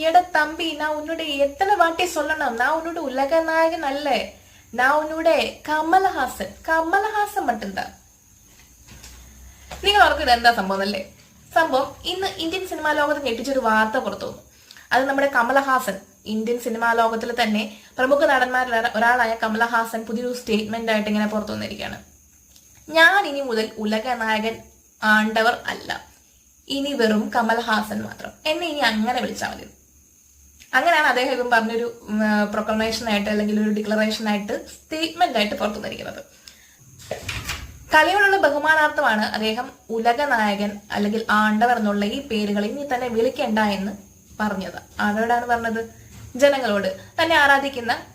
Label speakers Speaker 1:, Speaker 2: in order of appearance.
Speaker 1: எட தம்பி, நான் உன்னுடைய எத்தனை வாட்டி சொல்லணும், நான் உன்னோட உலக நாயகன் அல்ல, நான் உன்னோட കമലഹാസൻ. കമലഹാസൻ மட்டும்தான். നിങ്ങൾ ഓർക്കും ഇതെന്താ സംഭവം അല്ലേ? സംഭവം ഇന്ന് ഇന്ത്യൻ സിനിമാ ലോകത്ത് ഞെട്ടിച്ചൊരു വാർത്ത പുറത്തു വന്നു. അത് നമ്മുടെ കമലഹാസൻ, ഇന്ത്യൻ സിനിമാ ലോകത്തിൽ തന്നെ പ്രമുഖ നടന്മാരിൽ ഒരാളായ കമലഹാസൻ പുതിയൊരു സ്റ്റേറ്റ്മെന്റ് ആയിട്ട് ഇങ്ങനെ പുറത്തു വന്നിരിക്കുകയാണ്. ഞാൻ ഇനി മുതൽ ഉലക നായകൻ ആണ്ടവർ അല്ല, ഇനി വെറും കമൽഹാസൻ മാത്രം, എന്നെ ഇനി അങ്ങനെ വിളിച്ചാൽ മതി. അങ്ങനെയാണ് അദ്ദേഹം ഇപ്പം പറഞ്ഞൊരു പ്രൊക്ലമേഷൻ ആയിട്ട് അല്ലെങ്കിൽ ഒരു ഡിക്ലറേഷൻ ആയിട്ട് സ്റ്റേറ്റ്മെന്റ് ആയിട്ട് പുറത്തു വന്നിരിക്കുന്നത്. കലയോടുള്ള ബഹുമാനാർത്ഥമാണ് അദ്ദേഹം ഉലക നായകൻ അല്ലെങ്കിൽ ആണ്ടവർ എന്നുള്ള ഈ പേരുകൾ ഇനി തന്നെ വിളിക്കണ്ട എന്ന് പറഞ്ഞത്. ആരോടാണ് പറഞ്ഞത്? ജനങ്ങളോട്, തന്നെ ആരാധിക്കുന്ന